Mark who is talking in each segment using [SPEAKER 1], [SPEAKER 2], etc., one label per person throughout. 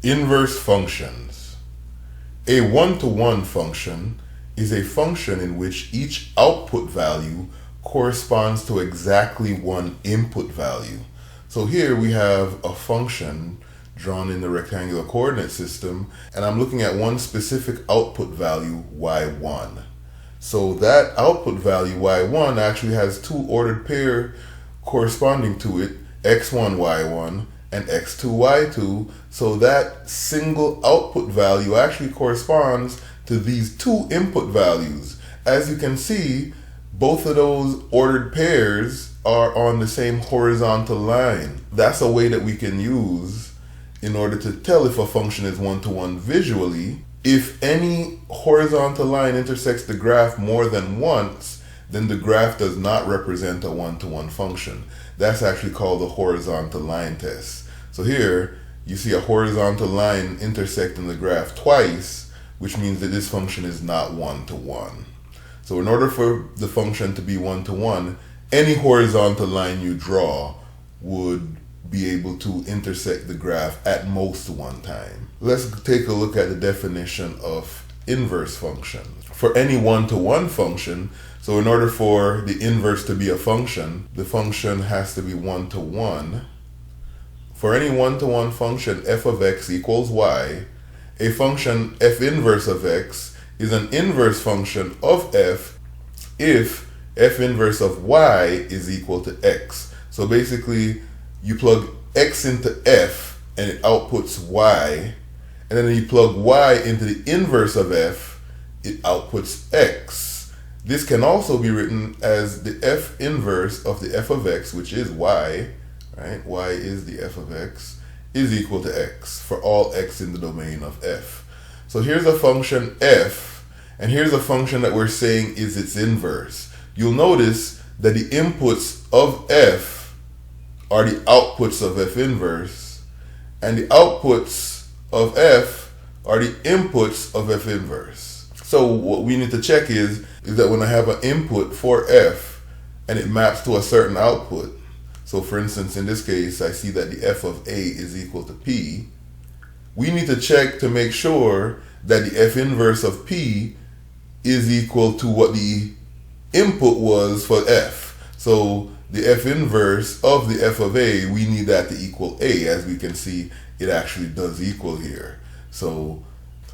[SPEAKER 1] Inverse functions. A one-to-one function is a function in which each output value corresponds to exactly one input value. So here we have a function drawn in the rectangular coordinate system, and I'm looking at one specific output value, y1. So that output value, y1, actually has two ordered pair corresponding to it, x1, y1, and x2, y2, so that single output value actually corresponds to these two input values. As you can see, both of those ordered pairs are on the same horizontal line. That's a way that we can use in order to tell if a function is one-to-one visually. If any horizontal line intersects the graph more than once, then the graph does not represent a one-to-one function. That's actually called the horizontal line test. So here, you see a horizontal line intersecting the graph twice, which means that this function is not one-to-one. So in order for the function to be one-to-one, any horizontal line you draw would be able to intersect the graph at most one time. Let's take a look at the definition of inverse function. For any one-to-one function, so in order for the inverse to be a function, the function has to be one-to-one. For any one-to-one function, f of x equals y, a function f inverse of x is an inverse function of f if f inverse of y is equal to x. So basically, you plug x into f and it outputs y, and then you plug y into the inverse of f, it outputs x. This can also be written as the f inverse of the f of x, which is y, right? Y is the f of x, is equal to x for all x in the domain of f. So here's a function f, and here's a function that we're saying is its inverse. You'll notice that the inputs of f are the outputs of f inverse, and the outputs of f are the inputs of f inverse. So what we need to check is that when I have an input for f and it maps to a certain output, so for instance, in this case, I see that the f of a is equal to p, we need to check to make sure that the f inverse of p is equal to what the input was for f. So the f inverse of the f of a, we need that to equal a. As we can see, it actually does equal here. So,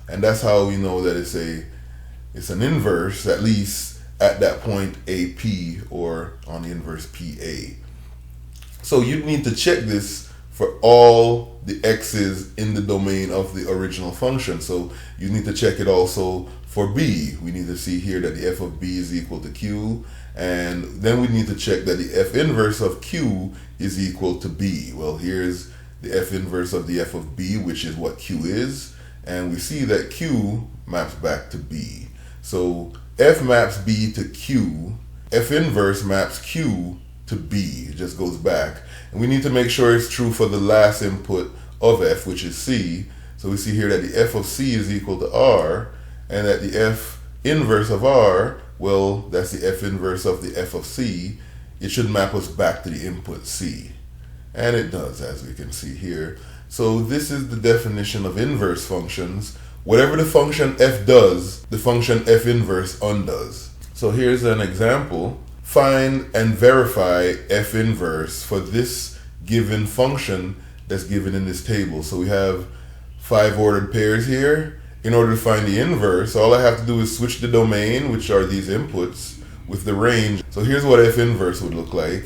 [SPEAKER 1] and that's how we know that it's an inverse, at least at that point ap, or on the inverse pa. So you need to check this for all the x's in the domain of the original function. So you need to check it also for b. We need to see here that the f of b is equal to q, and then we need to check that the f inverse of q is equal to b. Well, here's the f inverse of the f of b, which is what q is, and we see that q maps back to b. So f maps b to q, f inverse maps q to b. It just goes back. And we need to make sure it's true for the last input of f, which is c. So we see here that the f of c is equal to r, and that the f inverse of r, well, that's the f inverse of the f of c. It should map us back to the input c. And it does, as we can see here. So this is the definition of inverse functions. Whatever the function f does, the function f inverse undoes. So here's an example. Find and verify f inverse for this given function that's given in this table. So we have 5 ordered pairs here. In order to find the inverse, all I have to do is switch the domain, which are these inputs, with the range. So here's what f inverse would look like.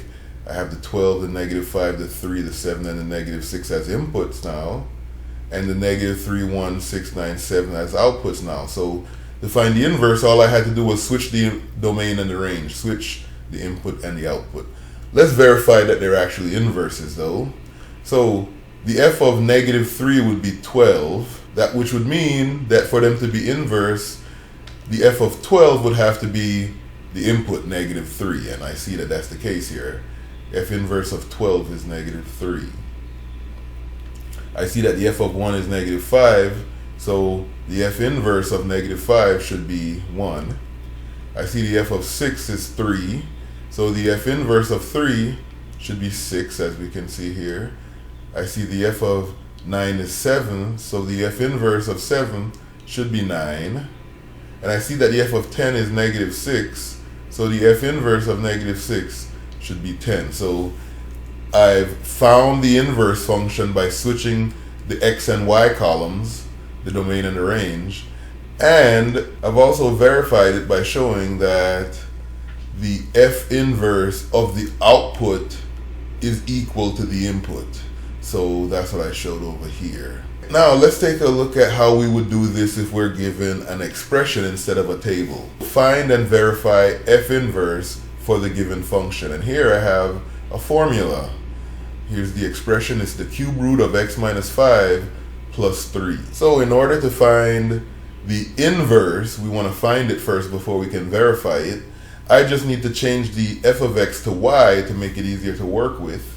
[SPEAKER 1] I have the 12, the -5, the 3, the 7, and the -6 as inputs now, and the -3, 1, 6, 9, 7 as outputs now. So to find the inverse, all I had to do was switch the domain and the range, switch the input and the output. Let's verify that they're actually inverses though. So the f of -3 would be 12, that which would mean that for them to be inverse, the f of 12 would have to be the input -3, and I see that that's the case here. F inverse of 12 is -3. I see that the f of 1 is -5, so the f inverse of -5 should be 1. I see the f of 6 is 3, so the f inverse of 3 should be 6, as we can see here. I see the f of 9 is 7, so the f inverse of 7 should be 9. And I see that the f of 10 is negative 6, so the f inverse of negative 6 should be 10. So I've found the inverse function by switching the x and y columns, the domain and the range, and I've also verified it by showing that the f inverse of the output is equal to the input. So that's what I showed over here. Now let's take a look at how we would do this if we're given an expression instead of a table. Find and verify f inverse for the given function. And here I have a formula. Here's the expression. It's the cube root of x minus 5 plus 3. So in order to find the inverse, we want to find it first before we can verify it. I just need to change the f of x to y to make it easier to work with.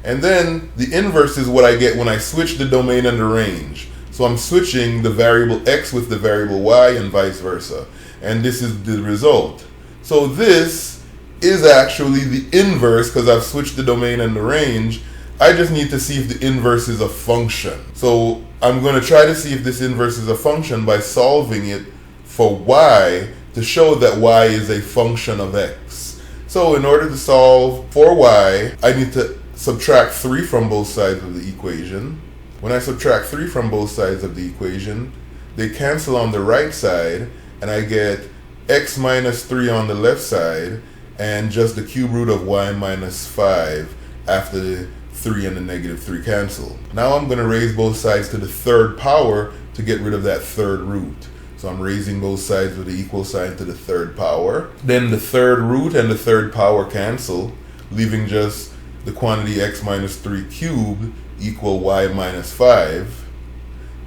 [SPEAKER 1] And then the inverse is what I get when I switch the domain and the range. So I'm switching the variable x with the variable y and vice versa. And this is the result. So this is actually the inverse because I've switched the domain and the range. I just need to see if the inverse is a function. So I'm going to try to see if this inverse is a function by solving it for y to show that y is a function of x. So in order to solve for y, I need to subtract 3 from both sides of the equation. When I subtract 3 from both sides of the equation, they cancel on the right side, and I get x minus 3 on the left side, and just the cube root of y minus 5 after the 3 and the negative 3 cancel. Now I'm going to raise both sides to the third power to get rid of that third root. So I'm raising both sides with the equal sign to the third power. Then the third root and the third power cancel, leaving just the quantity x minus 3 cubed equal y minus 5.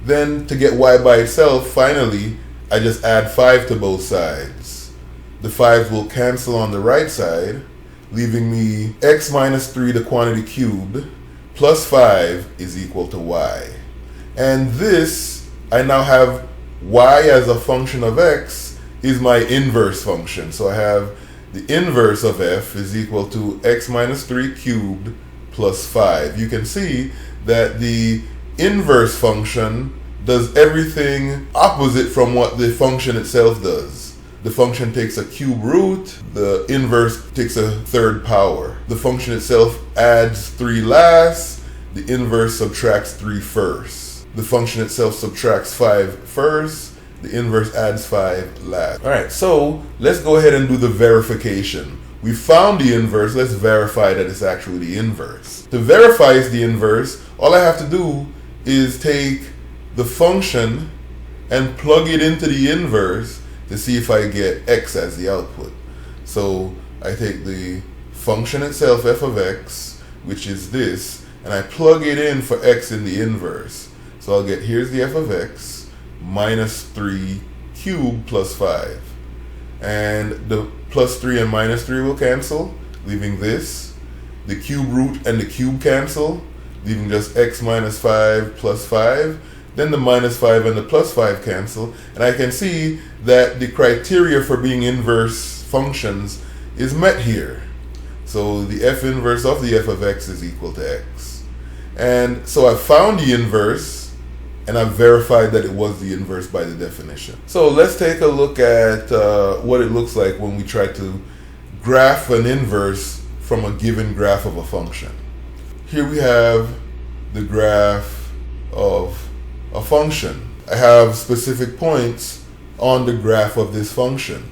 [SPEAKER 1] Then to get y by itself, finally, I just add 5 to both sides. The 5s will cancel on the right side, leaving me x minus 3, the quantity cubed, plus 5 is equal to y. And this, I now have y as a function of x is my inverse function. So I have the inverse of f is equal to x minus 3 cubed plus 5. You can see that the inverse function does everything opposite from what the function itself does. The function takes a cube root, the inverse takes a third power. The function itself adds 3 last, the inverse subtracts 3 first. The function itself subtracts 5 first, the inverse adds 5 last. Alright, so let's go ahead and do the verification. We found the inverse, let's verify that it's actually the inverse. To verify it's the inverse, all I have to do is take the function and plug it into the inverse to see if I get x as the output. So I take the function itself, f of x, which is this, and I plug it in for x in the inverse. So I'll get, here's the f of x, minus 3 cubed plus 5. And the plus 3 and minus 3 will cancel, leaving this. The cube root and the cube cancel, leaving just x minus 5 plus 5. Then the minus 5 and the plus 5 cancel. And I can see that the criteria for being inverse functions is met here. So the f inverse of the f of x is equal to x. And so I found the inverse, and I've verified that it was the inverse by the definition. So let's take a look at what it looks like when we try to graph an inverse from a given graph of a function. Here we have the graph of a function. I have specific points on the graph of this function.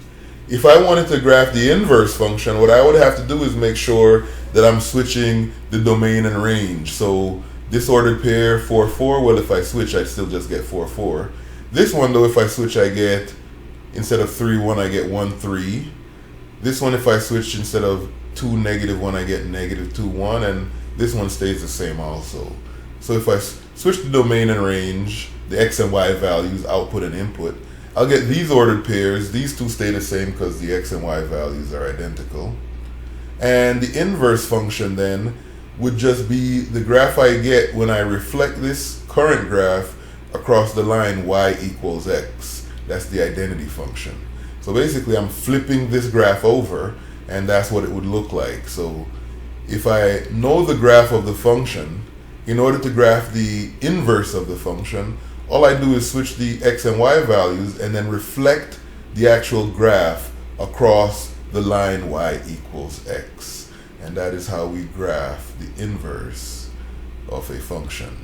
[SPEAKER 1] If I wanted to graph the inverse function, what I would have to do is make sure that I'm switching the domain and range. So disordered pair 4, 4, well, if I switch, I still just get 4, 4. This one, though, if I switch, I get, instead of 3, 1, I get 1, 3. This one, if I switch, instead of 2, negative 1, I get negative 2, 1. And this one stays the same also. So if I switch the domain and range, the x and y values, output and input, I'll get these ordered pairs. These two stay the same because the x and y values are identical. And the inverse function then would just be the graph I get when I reflect this current graph across the line y equals x. That's the identity function. So basically I'm flipping this graph over, and that's what it would look like. So if I know the graph of the function In order to graph the inverse of the function, all I do is switch the x and y values and then reflect the actual graph across the line y equals x. And that is how we graph the inverse of a function.